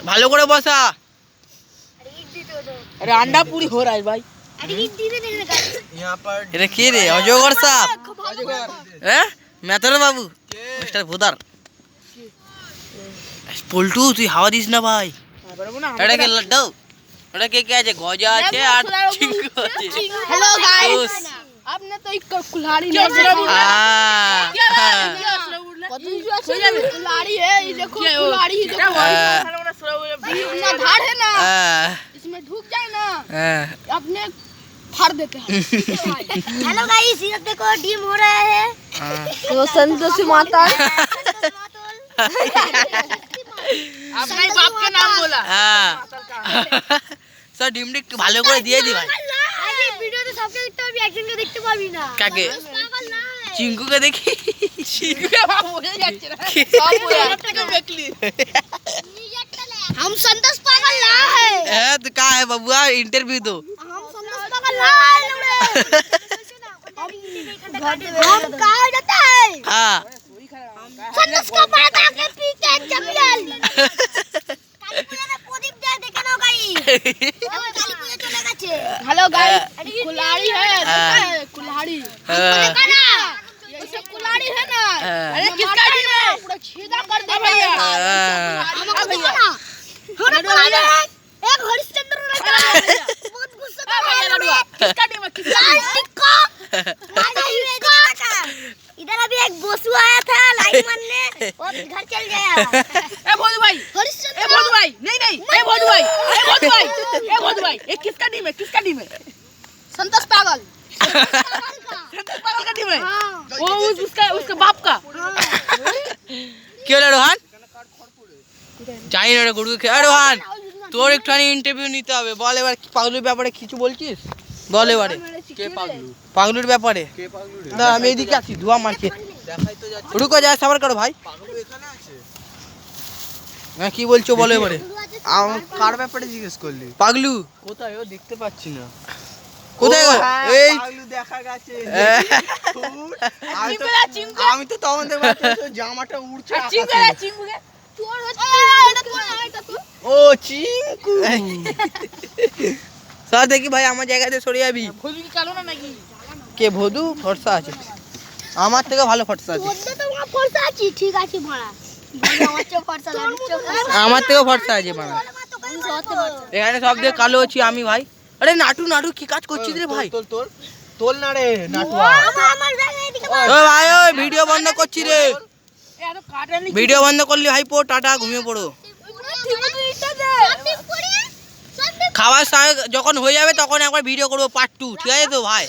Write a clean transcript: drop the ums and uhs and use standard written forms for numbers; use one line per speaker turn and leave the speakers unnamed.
ভালো করে বসা।
अरे अंडा पूरी हो रहा है भाई।
এটা কি রে? অজগর সাপ? হ্যাঁ মেথর বাবু মিস্টার ভুদার। পল্টু তুই হাওয়া দিস না ভাই। এটা কি লাড্ডু? এটা কে কে আছে? গজা আছে আর চিংকু আছে।
हेलो गाइस, आपने तो एक कुल्हाड़ी नहीं कुल्हाड़ी है, ये देखो कुल्हाड़ी ही देखो इतना धार है ना, इसमें ढुक जाए ना अपने फाड़ देते हैं।
हेलो गाइस, ये देखो डीम हो रहा है।
तो संतोषी माता अपने बाप का नाम बोला।
স্যার ডিমটা একটু ভালো করে দিয়ে দি ভাই।
আরে ভিডিওতে সবকে দেখতে পাবি, একজনকে দেখতে পাবি না।
কাকে?
পাগল না
চিংকুকে দেখি।
चिंकुके बाप बोले जाते ना सब बोला टके बेकली।
हम संतोष पागल ना है।
है तो का है बबुआ? इंटरव्यू दो।
हम संतोष पागल ना है लौड़े। हम कहाँ जाता है?
हाँ
संतोष का बड़ा के पीछे जमील। काली पूजा में प्रदीप दे देखे ना गाइस। काली पूजा चले गए।
हेलो गाइस, कुल्हाड़ी है, देखा है कुल्हाड़ी।
देखा ना?
ये सब कुल्हाड़ी है ना। अरे किसका डीम है? पूरा छेदा कर दे भैया।
हमको देखो ना। हमारा कुल्हाड़ी है। एक हरिश्चंद्र ने करा। बहुत गुस्सा कर रहा है लौड़े।
किसका डीम है? किसका डीम है?
टिक्का इधर अभी एक बोसू आया था लाइन मारने और घर चल गया।
ए भोजू भाई, ए भोजू भाई, नहीं नहीं, ए भोजू भाई, ए भोजू भाई, ए भोजू भाई, ये किसका डीम है? किसका डीम है? संतोष पागल। संतोष पागल का डीम है। वो उसका बाप का।
কি হলো রোহান? জানি না রে গুরু কে। আরে রোহান তোর একটুখানি ইন্টারভিউ নিতে হবে। বল এবার পাগলুর ব্যাপারে কিছু বলছিস? বল এবারে।
কে পাগলু?
পাগলুর ব্যাপারে
কে পাগলু রে?
না আমি এদিকে আছি ধোয়া মারছে।
দেখাই তো যাচ্ছে।
রুকো যা সাবার করো ভাই।
পাগলু এখানে আছে।
হ্যাঁ কি বলছো বলো এবারে।
কার ব্যাপারে জিজ্ঞেস করলি?
পাগলু
কোথায় ও দেখতে পাচ্ছি না।
কোথায় গেল? এই
পাগলু দেখা গেছে।
হ্যাঁ।
আমি তো তখন দেখছি জামাটা উড়ছে
चिंकू
আকাশে।
है, चिंकू है। चोर है, এটা তো
ও চিংকু।
স্যার দেখি ভাই আমার জায়গাতে সরে যাবি।
ভোজু কি কালো না নাকি?
কে ভদু? ফর্সা আছে আমার থেকে ভালো ফর্সা আছে।
ওদের তো वहां फरसा আছে ঠিক আছে ভাড়া। আমার চোখ ফরসা লাগছে।
আমার থেকেও ফর্সা আছে বাড়া।
তো কই সত্যি ফরসা।
এখানে সব দিয়ে কালো আছি আমি ভাই। আরে নাটু নাটু কি কাজ করছিস রে ভাই?
তোল তোল তোল না রে নাটুয়া।
আমার জায়গা এদিকে
ও ভাই ওই ভিডিও বন্ধ করছি রে।
এ এত কাটে নি।
ভিডিও বন্ধ করলি ভাই পো টাটা ঘুমিয়ে পড়ো।
ঠিক আছে ইটা দে। সব পড়ে সব
খাওয়ার সময় যখন হয়ে যাবে তখন একবার ভিডিও করবো পার্ট 2 ঠিক আছে তো ভাই?